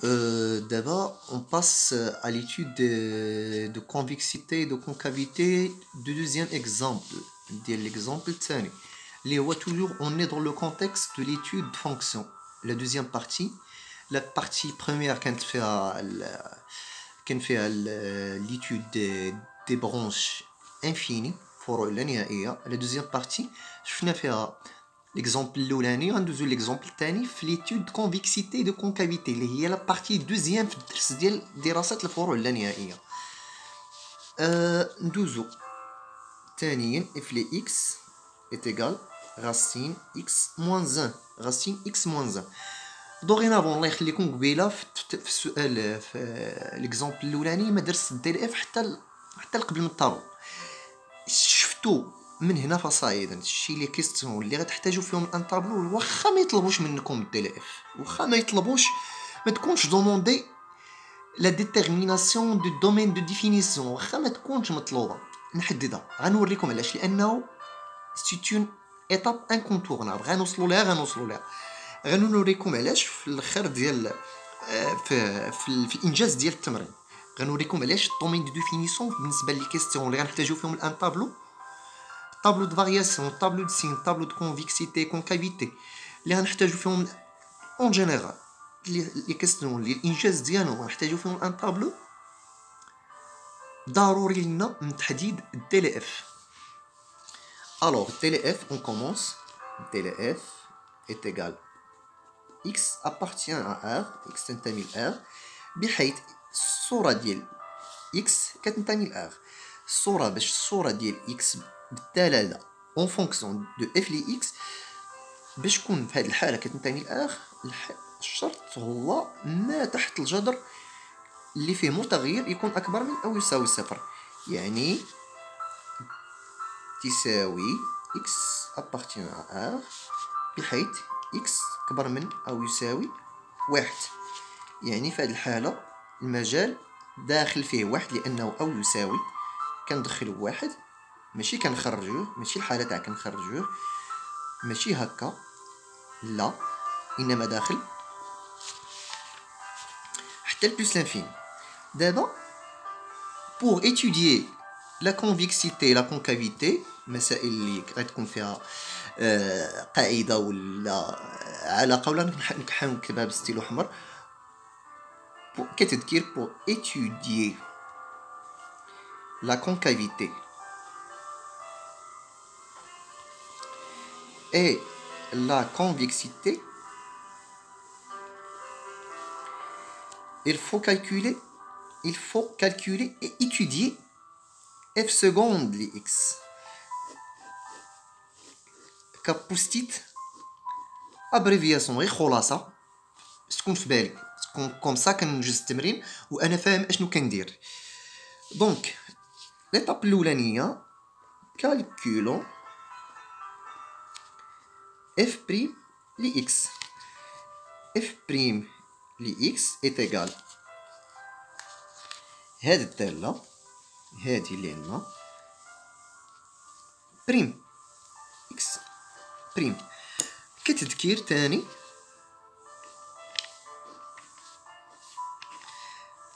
D'abord, on passe à l'étude de convexité et de concavité du deuxième exemple. L'exemple الثاني اللي هو toujours on est dans le contexte de l'étude de fonction. La deuxième partie, la partie première كان فيها l'étude des branches infinies فروع لا نهائية. La deuxième partie شفنا فيها l'exemple الاولاني غندوزو l'exemple الثاني في ليتود كونفكسيتي دو كونكافيتي اللي هي لا بارتي دوزيام في الدرس ديال دراسات الفروع اللانهائيه. ندوزو ثانيا اف لي اكس est égal racine x moins 1 racine x moins 1. دوغينافون الله يخليكم قبيله في السؤال في ليكزامبل الاولاني ما درت دي ال اف حتى قبل من الطابو. شفتو من هنا فصاعدا الشيء لي كيستيون اللي غتحتاجوا فيهم ان طابلو واخا ما يطلبوش منكم الدي ال اف واخا ما يطلبوش ما تكونش دوموندي لا ديتيرميناسيون دو دومين دو ديفينيسيون واخا ما تكونش مطلوبه نحددها. غنوريكم علاش لانه سي اون ايتاب انكونتورنابل غنوصلوا لها غنوريكم علاش في الاخر ديال في الانجاز ديال التمرين. غنوريكم علاش الدومين دو ديفينيسيون بالنسبه لي كيستيون اللي غنحتاجوا فيهم الان طابلو de variation, tableau de signe, tableau de convexité, concavité. اللي غنحتاجو فيهم اون جينيرال لي كيستيون اللي الانجاز ديالهم غنحتاجو فيهم ان طابلو ضروري لنا من تحديد الدي ال اف. الوغ الدي ال اف اون كومونس. الدي ال اف est égal x appartient à r x تنتمي ل r بحيث الصوره ديال x كتنتمي ل r. الصوره باش الصوره ديال x بالدلاله اون فونكسيون دو اف لي اكس باش تكون في هذه الحاله كتنتمي لاخ. الشرط هو ما تحت الجذر اللي فيه متغير يكون اكبر من او يساوي صفر، يعني تساوي اكس ابارتيون ا ار بحيث اكس اكبر من او يساوي واحد. يعني في هذه الحاله المجال داخل فيه واحد لانه او يساوي كندخلو واحد ماشي كنخرجوه، ماشي الحاله تاع كنخرجوه، ماشي هكا لا، انما داخل حتى البلس لانفيني. دابا pour étudier la convexité la concavité مسائل اللي غتكون فيها قاعده ولا علاقه ولا نحاول نكتبها بالستيلو احمر كتذكير pour étudier la concavité et la convexité, il faut calculer et étudier f seconde les x. كبوستيت ابريفياسيون غير خلاصه باش تكون في بالك كوم سا كنجز التمرين وانا فاهم اشنو كندير. دونك ليطاب الاولانيه كالكولون f prime li x. f prime li x est égal هذه الدالة هذه اللي عندنا بريم x بريم. كتذكير تاني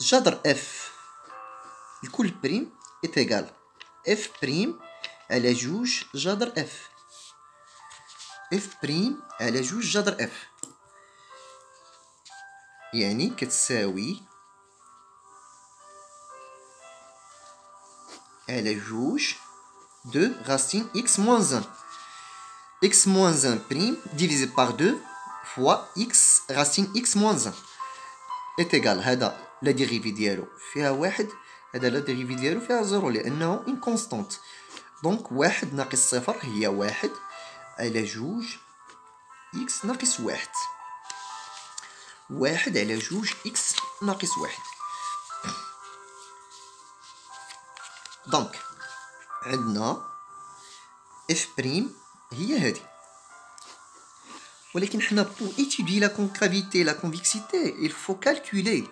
جذر f لكل بريم est égal f بريم على جوج جذر f. f بريم على جوج جذر f يعني كتساوي على جوج دو racine x moins 1. x moins 1 prime divisé par 2 fois x racine x moins 1 est égal هذا لا ديريفي ديالو فيها واحد، هذا لا ديريفي ديالو فيها زيرو لأنه إن كونستانت. دونك واحد ناقص صفر هي واحد على جوج إكس ناقص واحد. واحد على جوج إكس ناقص واحد. دونك عندنا اف بريم هي هذه، ولكن حنا بو étudier la concavité la convexité il faut calculer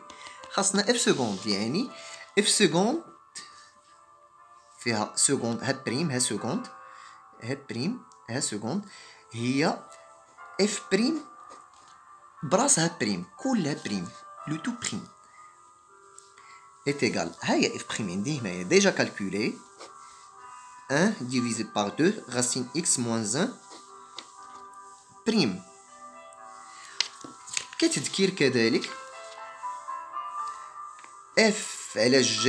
خاصنا اف سكوند. يعني اف سكوند فيها سكوند ها بريم ها سكوند ها بريم ها سكوند هي اف بريم براسها بريم كلها بريم لو تو بريم est égal. هيا f prime عندي هنايا déjà calculé 1 divisé par 2 racine x moins 1 prime. كتذكير كذلك f على g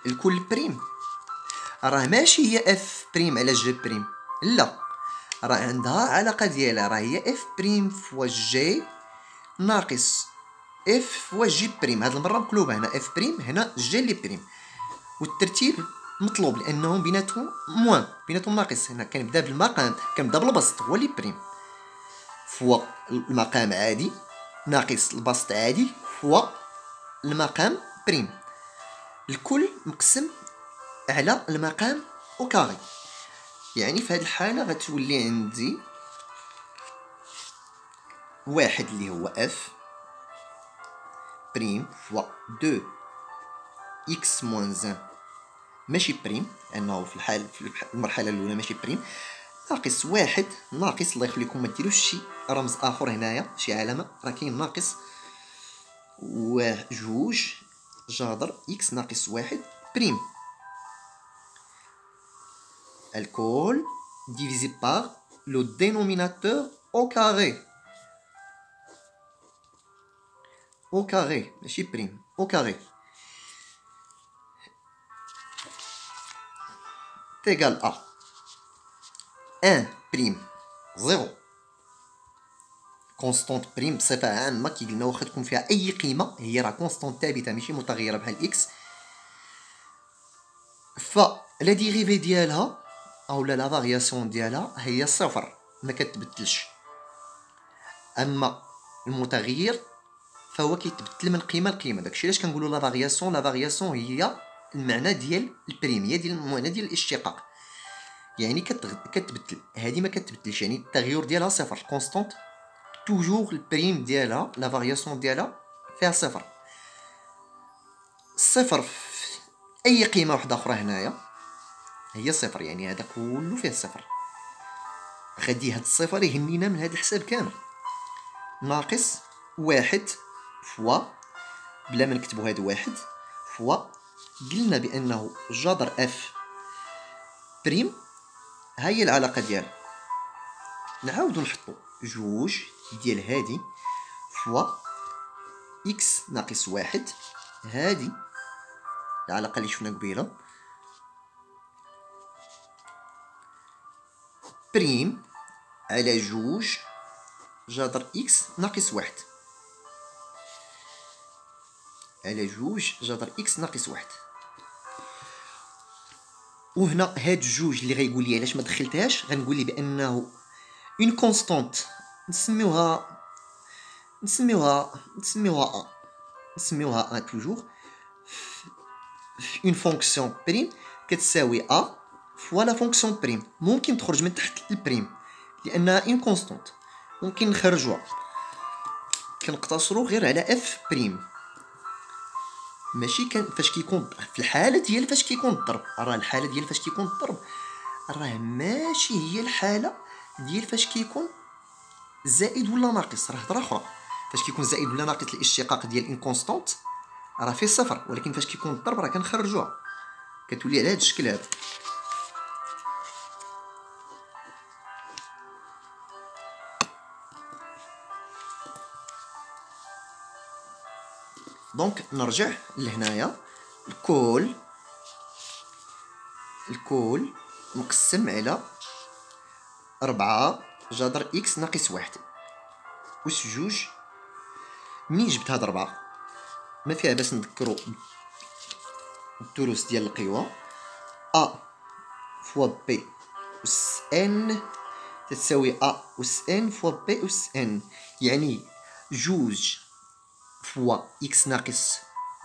الكل بريم راه ماشي هي اف بريم على جي بريم، لا، راه عندها علاقه ديالها، راه هي اف بريم فوا جي ناقص اف فوا جي بريم. هاد المره مقلوبه، هنا اف بريم هنا جي لي بريم، والترتيب مطلوب لانهم بيناتهم موان، بيناتهم ناقص. هنا كنبدا بالمقام، كنبدا بالبسط هو لي بريم فوا المقام عادي ناقص البسط عادي فوا المقام بريم، الكل مقسم على المقام او كاري. يعني في هذه الحاله غتولي عندي واحد اللي هو اف بريم فوا 2 اكس موان 1 ماشي بريم، لانه في المرحله الاولى ماشي بريم، ناقص واحد ناقص، الله يخليكم ما ديروش شي رمز اخر هنايا، شي علامه، راه كاين ناقص جوج جذر اكس ناقص واحد بريم، الكل divisé par le dénominateur au carré ماشي بريم au carré égal à 1 بريم 0 كونستانت بريم بصفه عامه كي قلنا واخا تكون فيها اي قيمه هي راه كونستانت ثابته ماشي متغيره بحال اكس، ف لا ديريفي ديالها او لا فارياسيون ديالها هي صفر ما كتبدلش، اما المتغير فهو كيتبدل من قيمه لقيمه. داكشي علاش كنقولوا لا فارياسيون، لا فارياسيون هي المعنى ديال البريم، هي ديال المعنى ديال الاشتقاق، يعني كتبدل، هذه ما كتبدلش، يعني التغير ديالها صفر كونستانت توجور، البريم ديالها لا فارياسيون ديالها فيها صفر. الصفر في اي قيمه واحده اخرى هنايا هي صفر، يعني هذا كله فيه صفر. غادي هاد الصفر يهنينا من هاد الحساب كامل، ناقص واحد فوا، بلا ما نكتبو هاد واحد فوا، قلنا بانه جذر اف بريم ها هي العلاقه ديالها، نعاودو نحطو جوج ديال هادي فوا اكس ناقص واحد، هادي العلاقه اللي شفنا قبيله بريم على جوج جذر اكس ناقص واحد، على جوج جذر اكس ناقص واحد. وهنا هاد جوج اللي غيقول لي علاش ما دخلتهاش، غنقول ليه بانه اون كونستانت نسميوها ا توجور في اون فونكسيون بريم كتساوي ا فوا لا فونكسيون بريم، ممكن تخرج من تحت البريم لانها اون كونستانت، ممكن نخرجوها، كنقتصروا غير على اف بريم، ماشي فاش كيكون في الحاله ديال فاش كيكون الضرب، راه الحاله ديال فاش كيكون الضرب راه ماشي هي الحاله ديال فاش كيكون زائد ولا ناقص، راه هضره اخرى. فاش كيكون زائد ولا ناقص الاشتقاق ديال ان كونستانت راه فيه صفر، ولكن فاش كيكون الضرب راه كنخرجوها، كتولي على هذا الشكل هذا. دونك نرجع لهنايا، الكل مقسم على 4 جذر اكس ناقص واحد أس جوج. منين جبت هاد 4 ما فيها باش نذكرو الدروس ديال القوى، ا فوا بي أس ان تساوي ا أس ان فوا بي أس ان، يعني جوج فوا اكس ناقص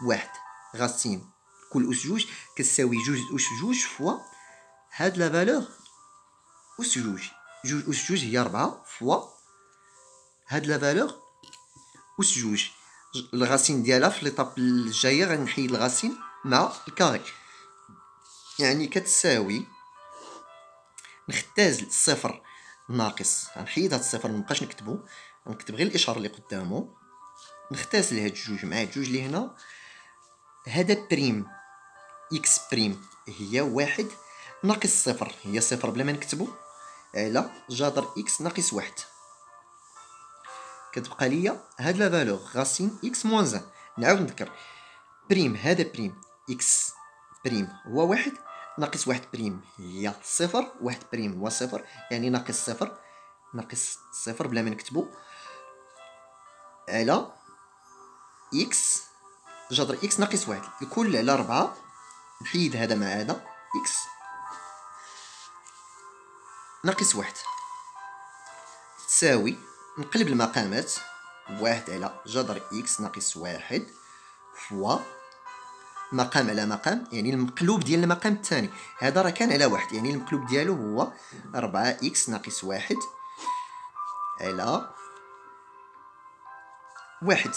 واحد غاسين كل أس جوج كتساوي جوج أس جوج فوا هاد لا فالور أس جوج، جوج أس جوج هي 4 فوا هاد لا فالور أس جوج. الغاسين ديالها في ليطاب الجايه غنحيد الغاسين مع الكاري، يعني كتساوي، نختازل الصفر ناقص، غنحيد هاد الصفر مبقاش نكتبو، غنكتب غير الاشاره اللي قدامو، نختزل هاد الجوج مع الجوج اللي هنا. هذا بريم إكس بريم هي واحد ناقص صفر، هي صفر بلا ما نكتبو، على جذر إكس ناقص واحد. كتبقى ليا هاد لا فالور غاسين إكس موان زان. نعاود نذكر، بريم هذا بريم إكس بريم هو واحد ناقص واحد بريم هي صفر، واحد بريم هو صفر، يعني ناقص صفر، ناقص صفر بلا ما نكتبو، على إكس جذر إكس ناقص واحد، الكل على ربعة. نحيد هذا مع هذا، إكس ناقص واحد تساوي، نقلب المقامات، واحد على جذر إكس ناقص واحد فوا مقام على مقام، يعني المقلوب ديال المقام الثاني. هذا راه كان على واحد، يعني المقلوب ديالو هو 4 إكس ناقص واحد على واحد.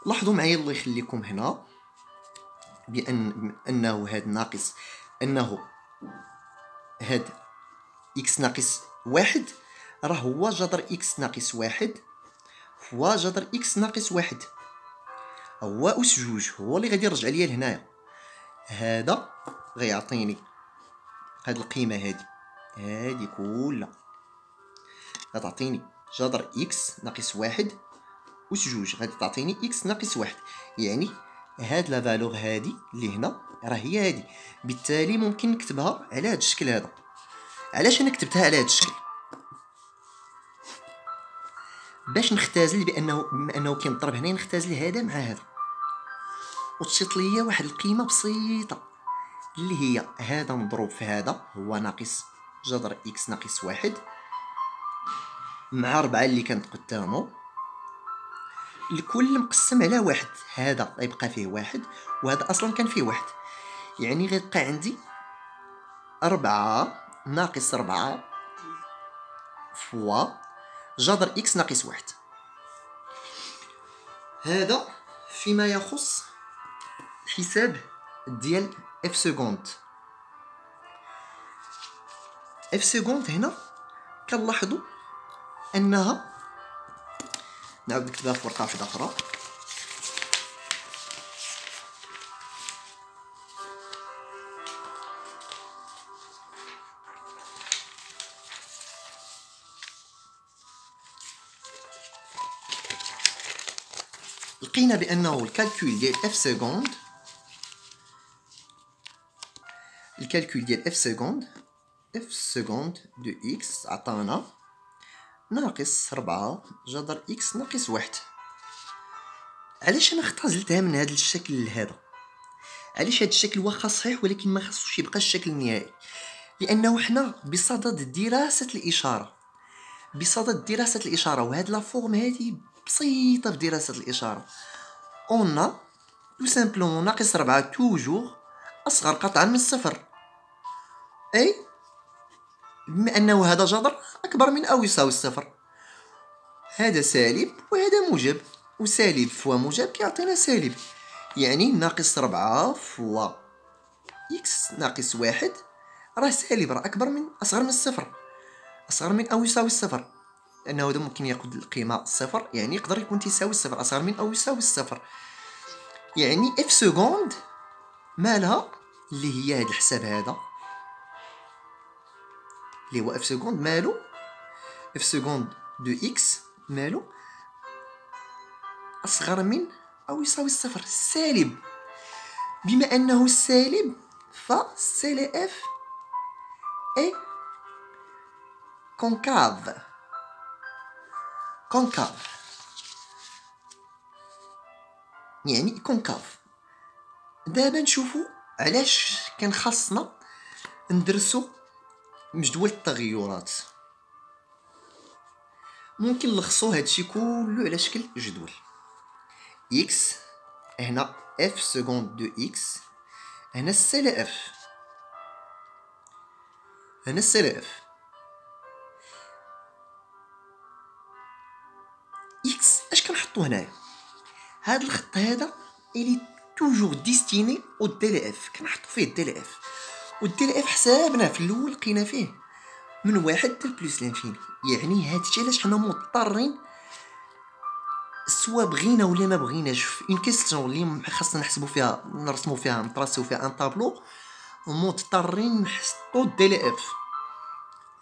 لاحظوا معايا الله يخليكم هنا بأنه هاد ناقص، أنه هاد إكس ناقص واحد راه هو جذر إكس ناقص واحد فوا جذر إكس ناقص واحد، هو أس جوج هو اللي غادي يرجع ليا لهنايا. هذا غيعطيني هاد القيمة هادي كلها غتعطيني جذر إكس ناقص واحد أس جوج غادي تعطيني إكس ناقص واحد، يعني هاد لا فالور هادي اللي هنا راه هي هادي. بالتالي ممكن نكتبها على هاد الشكل هذا. علاش انا كتبتها على هاد الشكل؟ باش نختازل بما انه كينضرب هنا، نختازل هذا مع هذا وتشيط ليا واحد القيمه بسيطه اللي هي هذا مضروب في هذا هو ناقص جذر إكس ناقص واحد مع 4 اللي كانت قدامه، الكل مقسم على واحد. هذا غيبقى فيه واحد وهذا اصلا كان فيه واحد، يعني غيبقى عندي 4 ناقص 4 فوا جذر إكس ناقص واحد. هذا فيما يخص الحساب ديال اف سكوند. اف سكوند هنا كنلاحظوا انها، نعاود نكتبها في ورقه واحده اخرى، لقينا بانه الكالكول ديال اف سكوند، الكالكول ديال اف سكوند دو اكس عطانا ناقص 4 جذر إكس ناقص واحد. علاش انا اختزلتها من هذا الشكل لهذا؟ علاش هذا الشكل واخا صحيح ولكن ما خصوش يبقى الشكل النهائي؟ لانه حنا بصدد دراسه الاشاره، بصدد دراسه الاشاره، وهاد لا فورم هذه بسيطه في دراسه الاشاره. اون تو سامبلومون ناقص 4 توجور اصغر قطعا من الصفر، اي بما انه هذا جذر اكبر من او يساوي الصفر. هذا سالب وهذا موجب، وسالب فوا موجب كيعطينا سالب، يعني ناقص 4 فوا إكس ناقص واحد راه سالب، راه أكبر من أصغر من الصفر، أصغر من أو يساوي الصفر، لأنه هذا ممكن ياخد القيمة صفر، يعني يقدر يكون تيساوي الصفر، أصغر من أو يساوي الصفر. يعني اف سكوند مالها اللي هي هاد الحساب هذا اللي هو اف سكوند مالو، اف سكوند دو إكس مالو أصغر من أو يساوي الصفر، سالب. بما أنه سالب فسي لي اف اي كونكاف، كونكاف يعني كونكاف. دابا نشوفو علاش كان خاصنا ندرسو جدول التغيرات. ممكن نلخصو هادشي كله على شكل جدول. اكس هنا اف سكوند دو اكس، هنا سي لي اف، هنا سي لي اف. اكس اش كنحطو هنايا؟ هاد الخط هذا الي توجور ديستيني او دي لي اف، كنحطو فيه دي لي اف، والدي لي اف حسابنا في الاول لقينا فيه من واحد حتى بلس لانفيني، يعني هادشي علاش حنا مضطرين سوا بغينا ولا ما بغيناش في اون كيستيون اللي خاصنا نحسبوا فيها، نرسموا فيها، نطراسيو فيها ان طابلو، مضطرين نحطوا دي ال اف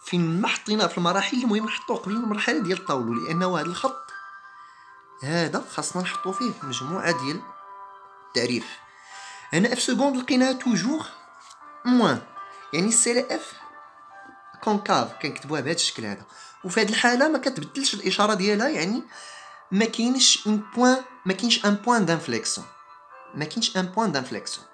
فين ما حطيناه في المراحل. المهم نحطوه قبل المرحله ديال الطاولو، لان هذا الخط هذا خاصنا نحطو فيه مجموعه ديال التعريف. هنا اف سكوند لقيناها توجور موان، يعني السي اف كونكاف كنكتبوها بهذا الشكل هذا. وفي هذه الحاله ما كتبدلش الاشاره ديالها، يعني ما كاينش ان بوين، ما كاينش ان بوين دانفليكسيون، ما كاينش ان بوين دانفليكسيون.